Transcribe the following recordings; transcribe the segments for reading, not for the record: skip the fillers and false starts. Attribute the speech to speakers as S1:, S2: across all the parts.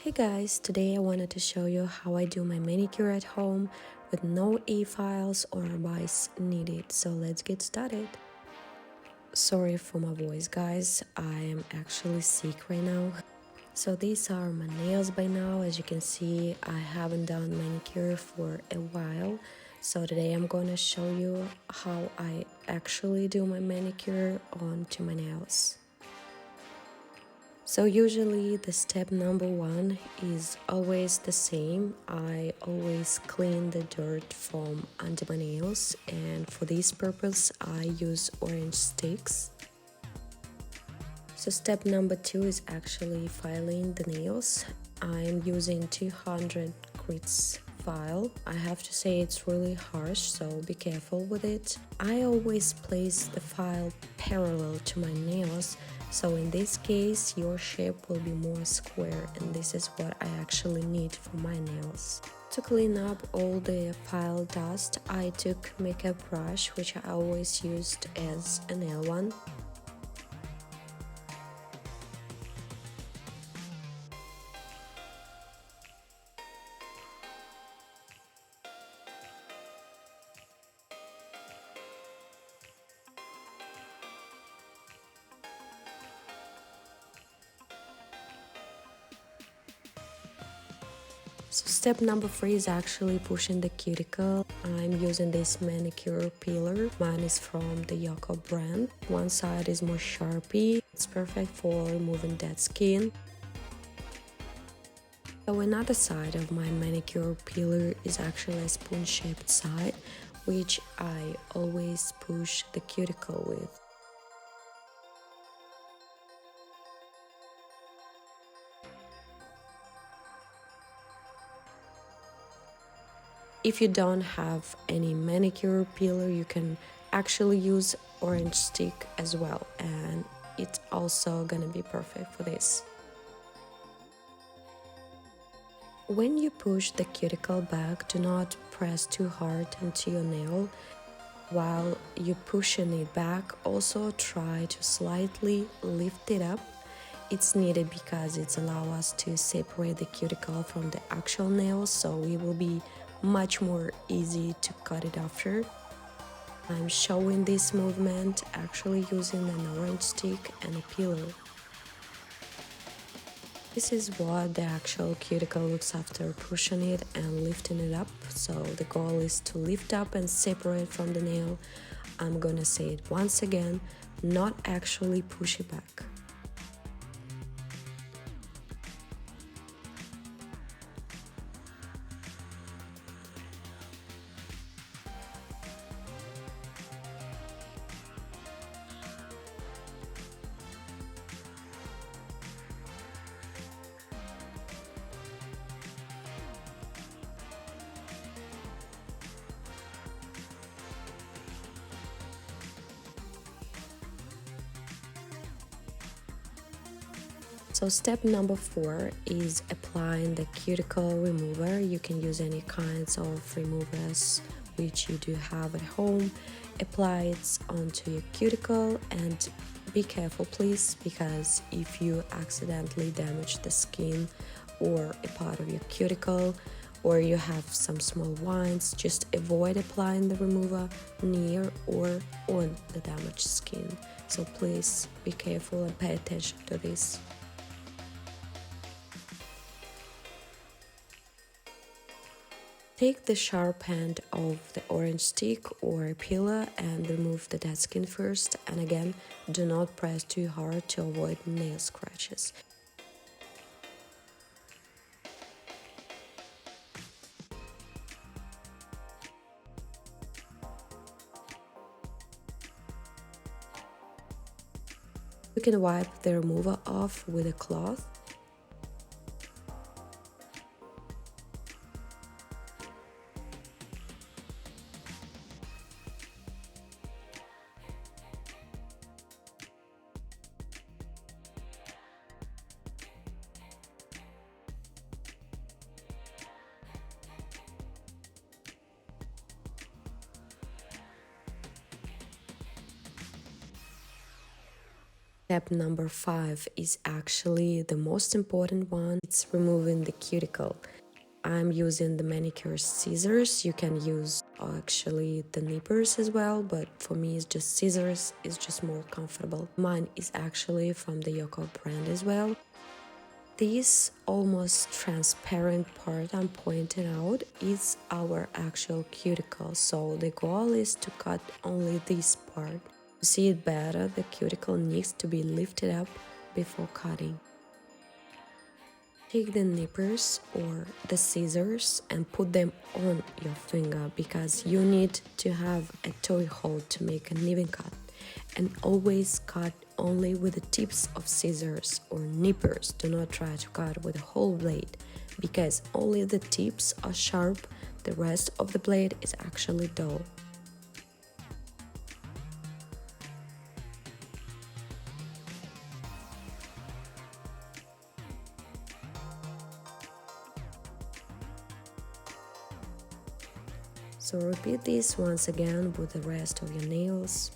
S1: Hey guys, today I wanted to show you how I do my manicure at home with no e-files or advice needed, so let's get started. Sorry for my voice guys, I am actually sick right now. So these are my nails by now. As you can see, I haven't done manicure for a while, so today I'm gonna show you how I actually do my manicure onto my nails. So usually the step number one is always the same. I always clean the dirt from under my nails, and for this purpose I use orange sticks. So step number two is actually filing the nails. I'm using 200 grits file. I have to say it's really harsh, so be careful with it. I always place the file parallel to my nails, so in this case your shape will be more square, and this is what I actually need for my nails. To clean up all the file dust, I took makeup brush, which I always used as a nail one. So step number three is actually pushing the cuticle. I'm using this manicure peeler. Mine is from the Yoko brand. One side is more sharpy. It's perfect for removing dead skin. So another side of my manicure peeler is actually a spoon-shaped side, which I always push the cuticle with. If you don't have any manicure peeler, you can actually use orange stick as well, and it's also gonna be perfect for this. When you push the cuticle back, do not press too hard into your nail. While you're pushing it back, also try to slightly lift it up. It's needed because it allows us to separate the cuticle from the actual nail, so it will be much more easy to cut it after. I'm showing this movement actually using an orange stick and a peeler. This is what the actual cuticle looks after pushing it and lifting it up. So the goal is to lift up and separate from the nail. I'm gonna say it once again, not actually push it back. So step number four is applying the cuticle remover. You can use any kinds of removers which you do have at home. Apply it onto your cuticle and be careful please, because if you accidentally damage the skin or a part of your cuticle, or you have some small wounds, just avoid applying the remover near or on the damaged skin. So please be careful and pay attention to this. Take the sharp end of the orange stick or peeler and remove the dead skin first, and again, do not press too hard to avoid nail scratches. You can wipe the remover off with a cloth. Step number 5 is actually the most important one. It's removing the cuticle. I'm using the manicure scissors. You can use actually the nippers as well, but for me it's just scissors. It's just more comfortable. Mine is actually from the Yoko brand as well. This almost transparent part I'm pointing out is our actual cuticle, so the goal is to cut only this part. To see it better, the cuticle needs to be lifted up before cutting. Take the nippers or the scissors and put them on your finger because you need to have a toe hold to make an even cut. And always cut only with the tips of scissors or nippers. Do not try to cut with the whole blade because only the tips are sharp, the rest of the blade is actually dull. So repeat this once again with the rest of your nails.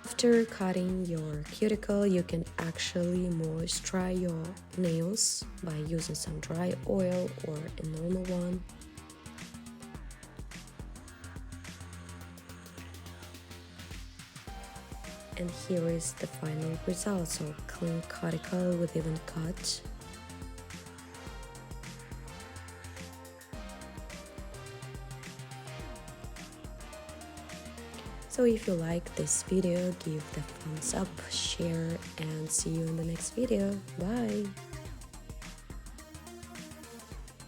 S1: After cutting your cuticle, you can actually moisturize your nails by using some dry oil or a normal one. And here is the final result, so clean cuticle with even cut. So if you like this video, give the thumbs up, share, and see you in the next video. Bye!